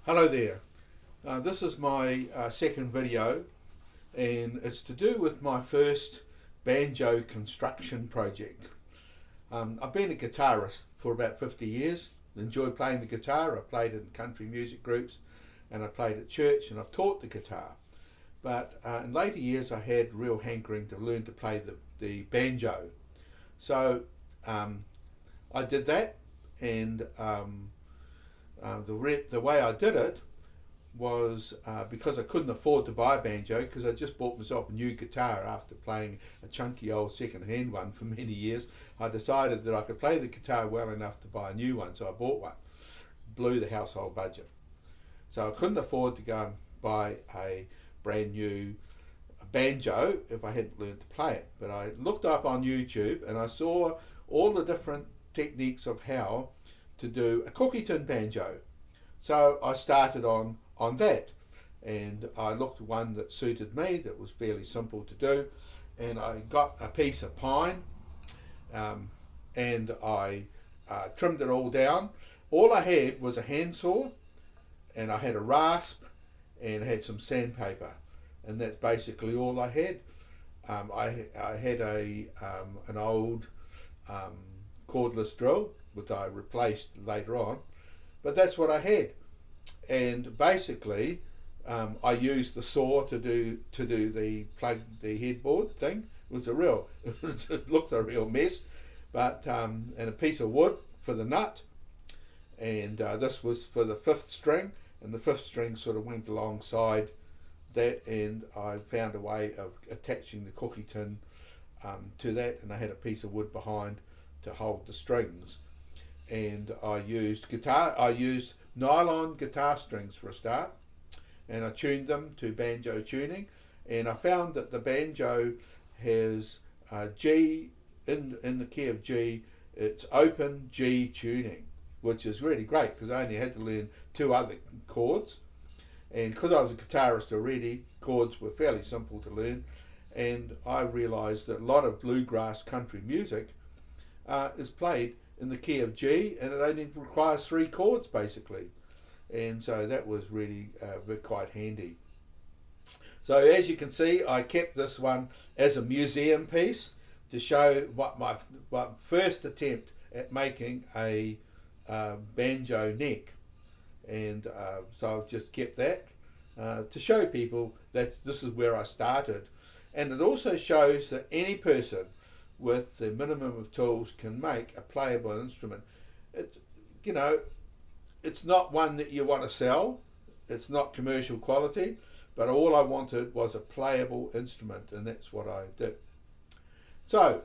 Hello there. This is my second video, and it's to do with my first banjo construction project. I've been a guitarist for about 50 years. Enjoy playing the guitar. I played in country music groups and I played at church and I've taught the guitar. But in later years I had real hankering to learn to play the banjo. So I did that, and the way I did it was because I couldn't afford to buy a banjo, because I just bought myself a new guitar after playing a chunky old second-hand one for many years. I decided that I could play the guitar well enough to buy a new one, so I bought one. Blew the household budget. So I couldn't afford to go and buy a brand new banjo if I hadn't learned to play it. But I looked up on YouTube and I saw all the different techniques of how to do a cookie tin banjo. So I started on that, and I looked at one that suited me, that was fairly simple to do, and I got a piece of pine, and I trimmed it all down. All I had was a handsaw, and I had a rasp, and had some sandpaper, and that's basically all I had. I had an old cordless drill, which I replaced later on, but that's what I had. And basically I used the saw to do the headboard thing. It looks a real mess, but and a piece of wood for the nut, and this was for the fifth string, and the fifth string sort of went alongside that, and I found a way of attaching the cookie tin to that, and I had a piece of wood behind to hold the strings. And I used nylon guitar strings for a start, and I tuned them to banjo tuning, and I found that the banjo has G in the key of G. It's open G tuning, which is really great because I only had to learn two other chords, and because I was a guitarist already, chords were fairly simple to learn. And I realized that a lot of bluegrass country music is played in the key of G, and it only requires three chords basically, and so that was really quite handy. So as you can see, I kept this one as a museum piece to show what my first attempt at making a banjo neck, and so I've just kept that to show people that this is where I started. And it also shows that any person with the minimum of tools can make a playable instrument. It's not one that you want to sell, it's not commercial quality, but all I wanted was a playable instrument, and that's what I did. So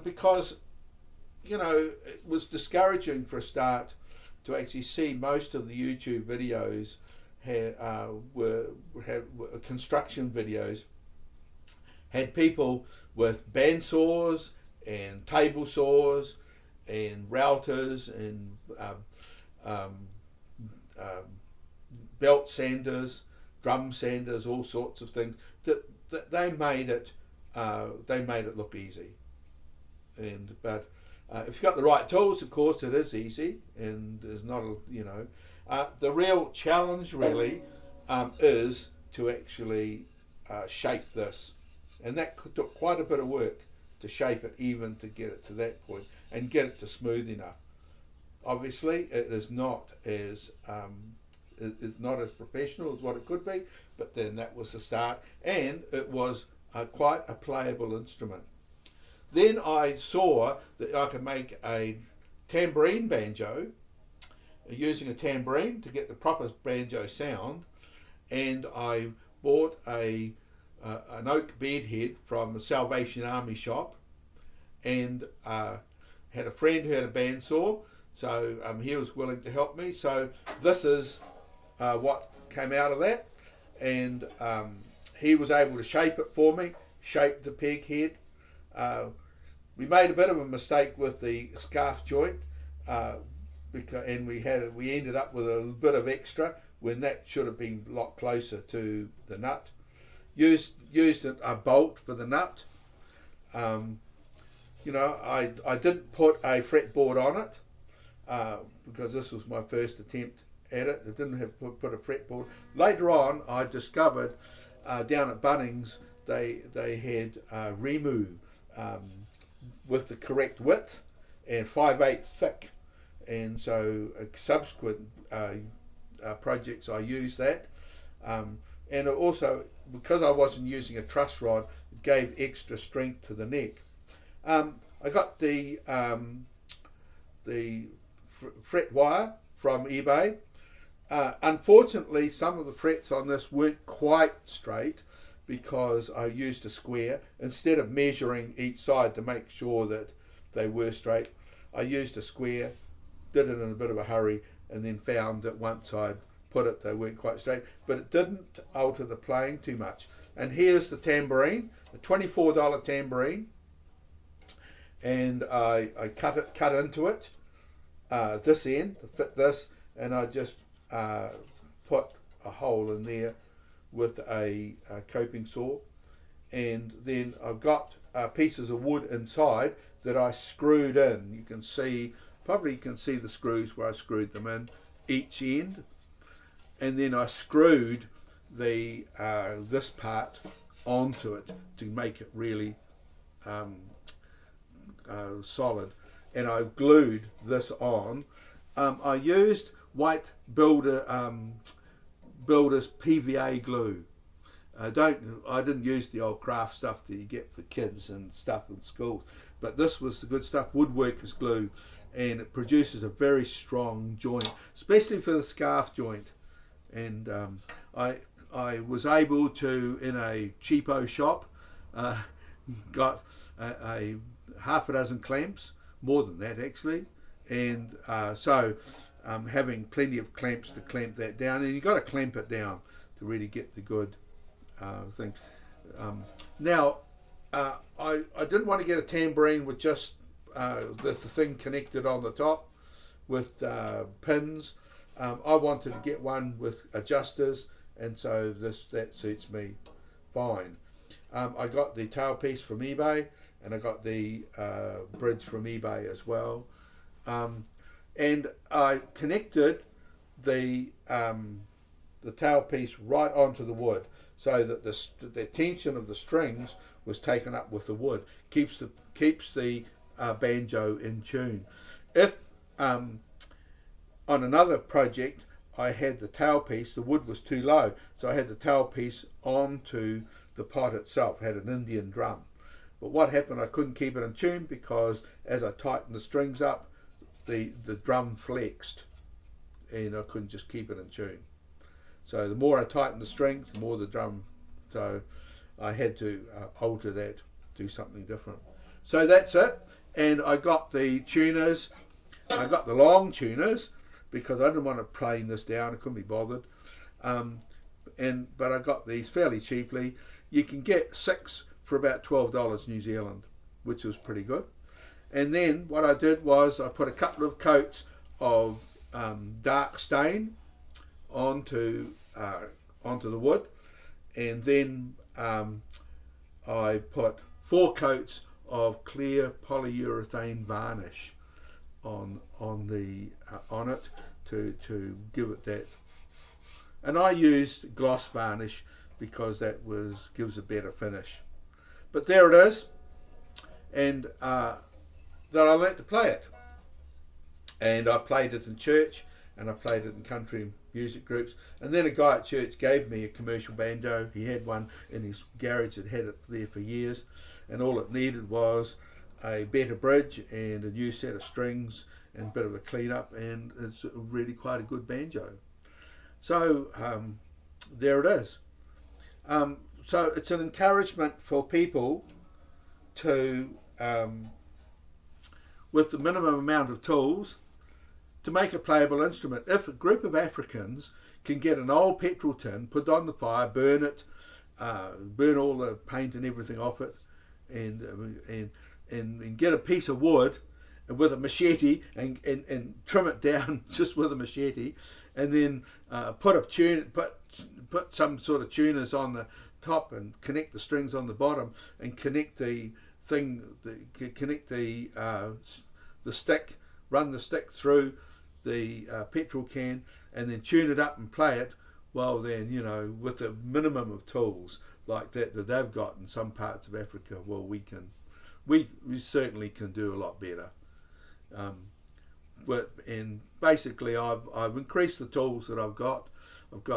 because it was discouraging for a start to actually see most of the YouTube videos were construction videos, had people with band saws and table saws and routers and belt sanders, drum sanders, all sorts of things. That they made it look easy. But if you've got the right tools, of course, it is easy, and there's not the real challenge really is to actually shape this. And that took quite a bit of work to shape it, even to get it to that point and get it to smooth enough. Obviously, it is not as professional as what it could be, but then that was the start, and it was quite a playable instrument. Then I saw that I could make a tambourine banjo using a tambourine to get the proper banjo sound, and I bought an oak bedhead from a Salvation Army shop, and had a friend who had a bandsaw, so he was willing to help me. So this is what came out of that, and he was able to shape it for me, shape the peg head. We made a bit of a mistake with the scarf joint, and we ended up with a bit of extra when that should have been a lot closer to the nut. Used a bolt for the nut. I didn't put a fretboard on it because this was my first attempt at it. It didn't have put a fretboard. Later on, I discovered down at Bunnings they had Remu with the correct width and 5/8 thick, and so subsequent projects I used that, and also because I wasn't using a truss rod, it gave extra strength to the neck. I got the fret wire from eBay. Unfortunately, some of the frets on this weren't quite straight because I used a square. Instead of measuring each side to make sure that they were straight, I used a square, did it in a bit of a hurry, and then found that once I'd put it, they weren't quite straight. But it didn't alter the playing too much. And here's the tambourine, a $24 tambourine, and I cut into it, this end to fit this, and I just put a hole in there with a coping saw, and then I've got pieces of wood inside that I screwed in. You can see, probably you can see the screws where I screwed them in each end, and then I screwed the this part onto it to make it really solid, and I glued this on. I used white builder's PVA glue. I didn't use the old craft stuff that you get for kids and stuff in schools, but this was the good stuff, woodworker's glue, and it produces a very strong joint, especially for the scarf joint. And I was able to, in a cheapo shop, got a half a dozen clamps, more than that actually, and so having plenty of clamps to clamp that down, and you've got to clamp it down to really get the good thing. Now I didn't want to get a tambourine with just the thing connected on the top with pins. I wanted to get one with adjusters, and so that suits me fine. I got the tailpiece from eBay, and I got the bridge from eBay as well, and I connected the tailpiece right onto the wood, so that the tension of the strings was taken up with the wood. Keeps the banjo in tune. If on another project I had the tailpiece, the wood was too low, so I had the tailpiece onto the pot itself. Had an Indian drum, but what happened, I couldn't keep it in tune because as I tightened the strings up, the drum flexed, and I couldn't just keep it in tune. So the more I tightened the strings, the more the drum, so I had to alter that, do something different. So that's it, and I got the tuners. I got the long tuners because I didn't want to plane this down, I couldn't be bothered. But I got these fairly cheaply. You can get 6 for about $12 New Zealand, which was pretty good. And then what I did was I put a couple of coats of dark stain onto the wood, and then I put 4 coats of clear polyurethane varnish on it to give it that. And I used gloss varnish because that gives a better finish. But there it is, and then I learnt to play it, and I played it in church, and I played it in country music groups. And then a guy at church gave me a commercial banjo. He had one in his garage, had had it there for years, and all it needed was a better bridge and a new set of strings and a bit of a clean up, and it's really quite a good banjo. So there it is. So it's an encouragement for people to, with the minimum amount of tools, to make a playable instrument. If a group of Africans can get an old petrol tin, put it on the fire, burn it, burn all the paint and everything off it, and get a piece of wood with a machete and trim it down just with a machete, and then put some sort of tuners on the top and connect the strings on the bottom, and connect the stick, run the stick through the petrol can and then tune it up and play it, well then, you know, with a minimum of tools like that they've got in some parts of Africa, well we certainly can do a lot better. And basically I've increased the tools that I've got.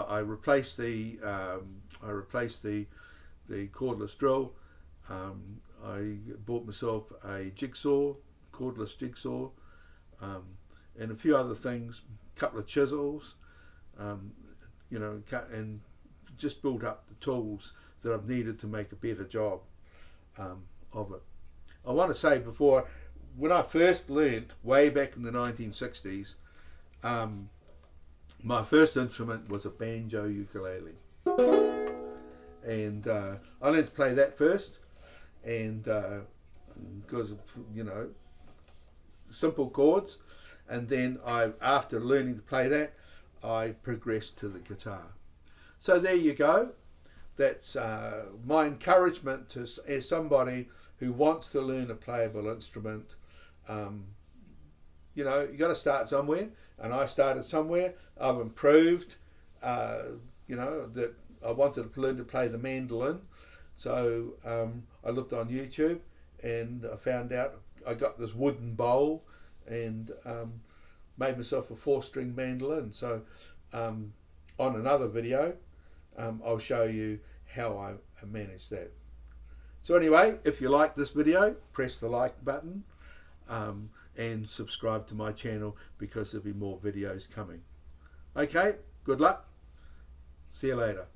I replaced the cordless drill. I bought myself a jigsaw, cordless jigsaw, and a few other things, a couple of chisels, you know, and just built up the tools that I've needed to make a better job of it. I want to say before, when I first learnt way back in the 1960s, my first instrument was a banjo ukulele, and I learned to play that first, and because of, you know, simple chords, and then after learning to play that, I progressed to the guitar. So there you go. That's my encouragement to as somebody who wants to learn a playable instrument. You know, you got to start somewhere, and I started somewhere. I've improved. You know, that I wanted to learn to play the mandolin, so I looked on YouTube and I found out I got this wooden bowl and made myself a 4-string mandolin. So on another video I'll show you how I managed that. So anyway, if you like this video, press the like button and subscribe to my channel, because there'll be more videos coming. Okay, good luck. See you later.